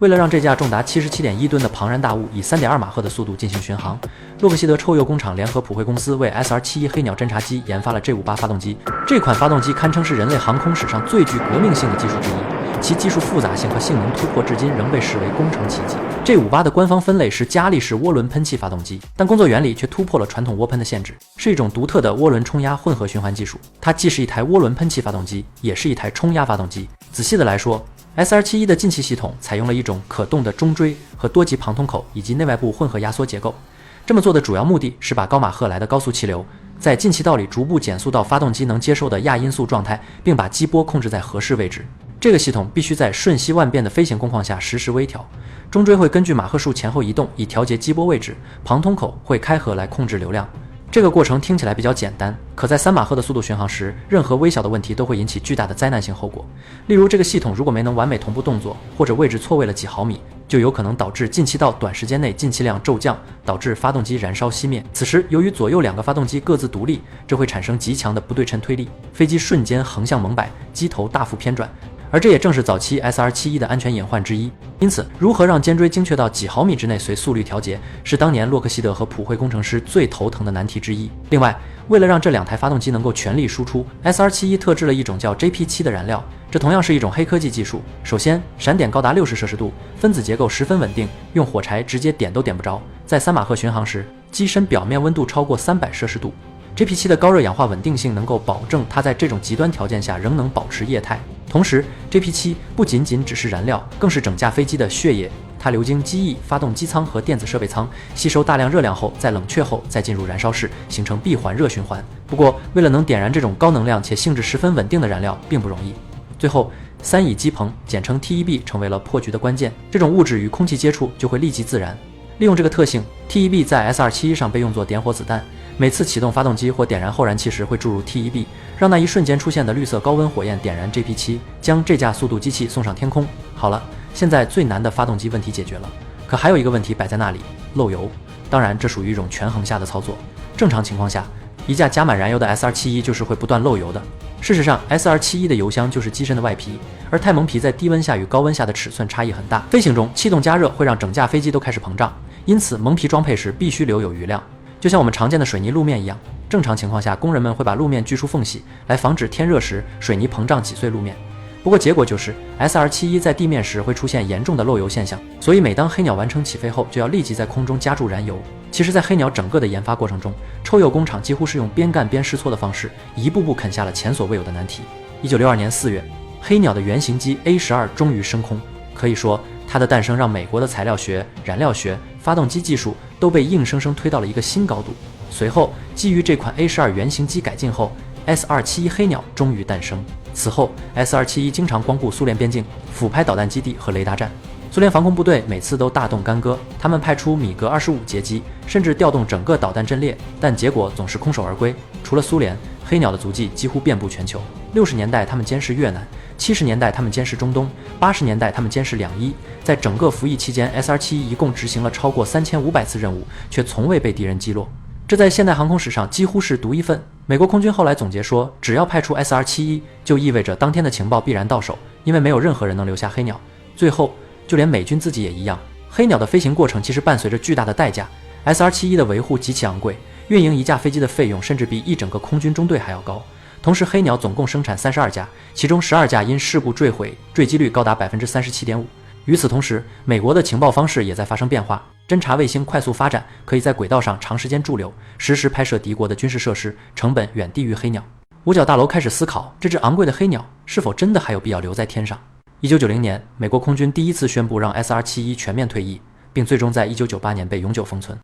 为了让这架重达77.1吨的庞然大物以3.2马赫的速度进行巡航，洛克希德抽油工厂联合普惠公司为 SR-71黑鸟侦察机研发了 J58 发动机。这款发动机堪称是人类航空史上最具革命性的技术之一，其技术复杂性和性能突破至今仍被视为工程奇迹。J58 的官方分类是加力式涡轮喷气发动机，但工作原理却突破了传统涡喷的限制，是一种独特的涡轮冲压混合循环技术。它既是一台涡轮喷气发动机，也是一台冲压发动机。仔细的来说，SR-71的进气系统采用了一种可动的中锥和多级旁通口以及内外部混合压缩结构。这么做的主要目的是把高马赫来的高速气流在进气道里逐步减速到发动机能接受的亚音速状态，并把机波控制在合适位置。这个系统必须在瞬息万变的飞行工况下实时微调，中锥会根据马赫数前后移动以调节机波位置，旁通口会开合来控制流量。这个过程听起来比较简单，可在3马赫的速度巡航时，任何微小的问题都会引起巨大的灾难性后果。例如，这个系统如果没能完美同步动作，或者位置错位了几毫米，就有可能导致进气道短时间内进气量骤降，导致发动机燃烧熄灭。此时，由于左右2个发动机各自独立，这会产生极强的不对称推力，飞机瞬间横向猛摆，机头大幅偏转。而这也正是早期 SR-71的安全隐患之一。因此，如何让尖锥精确到几毫米之内随速率调节，是当年洛克希德和普惠工程师最头疼的难题之一。另外，为了让这2台发动机能够全力输出， SR-71特制了一种叫 JP7 的燃料，这同样是一种黑科技技术。首先，闪点高达60摄氏度，分子结构十分稳定，用火柴直接点都点不着。在3马赫巡航时，机身表面温度超过300摄氏度。JP7 的高热氧化稳定性能够保证它在这种极端条件下仍能保持液态。同时 ，JP7 不仅仅只是燃料，更是整架飞机的血液。它流经机翼、发动机舱和电子设备舱，吸收大量热量后，在冷却后再进入燃烧室，形成闭环热循环。不过，为了能点燃这种高能量且性质十分稳定的燃料，并不容易。最后，3乙基硼，简称 TEB， 成为了破局的关键。这种物质与空气接触就会立即自燃。利用这个特性 ，TEB 在 SR-71上被用作点火子弹。每次启动发动机或点燃后燃气时，会注入 TEB， 让那一瞬间出现的绿色高温火焰点燃 JP7， 将这架速度机器送上天空。好了，现在最难的发动机问题解决了，可还有一个问题摆在那里：漏油。当然，这属于一种权衡下的操作。正常情况下，一架加满燃油的 SR-71就是会不断漏油的。事实上 ，SR-71的油箱就是机身的外皮，而钛蒙皮在低温下与高温下的尺寸差异很大。飞行中，气动加热会让整架飞机都开始膨胀，因此蒙皮装配时必须留有余量。就像我们常见的水泥路面一样，正常情况下，工人们会把路面锯出缝隙，来防止天热时水泥膨胀挤碎路面。不过结果就是 SR-71在地面时会出现严重的漏油现象，所以每当黑鸟完成起飞后，就要立即在空中加注燃油。其实，在黑鸟整个的研发过程中，抽油工厂几乎是用边干边试错的方式，一步步啃下了前所未有的难题。1962年4月，黑鸟的原型机 A12终于升空，可以说它的诞生让美国的材料学、燃料学、发动机技术都被硬生生推到了一个新高度。随后，基于这款 A12原型机改进后， SR-71黑鸟终于诞生。此后 SR-71经常光顾苏联边境，俯拍导弹基地和雷达站。苏联防空部队每次都大动干戈，他们派出米格25截击，甚至调动整个导弹阵列，但结果总是空手而归。除了苏联，黑鸟的足迹几乎遍布全球。60年代他们监视越南，70年代他们监视中东，80年代他们监视两伊。在整个服役期间， SR-71一共执行了超过3500次任务，却从未被敌人击落。这在现代航空史上几乎是独一份。美国空军后来总结说，只要派出 SR-71，就意味着当天的情报必然到手，因为没有任何人能留下黑鸟。最后，就连美军自己也一样，黑鸟的飞行过程其实伴随着巨大的代价。SR-71的维护极其昂贵，运营一架飞机的费用甚至比一整个空军中队还要高。同时，黑鸟总共生产32架，其中12架因事故坠毁，坠机率高达 37.5%。与此同时，美国的情报方式也在发生变化，侦察卫星快速发展，可以在轨道上长时间驻留，实时拍摄敌国的军事设施，成本远低于黑鸟。五角大楼开始思考，这只昂贵的黑鸟是否真的还有必要留在天上。1990年，美国空军第一次宣布让 SR-71全面退役，并最终在1998年被永久封存。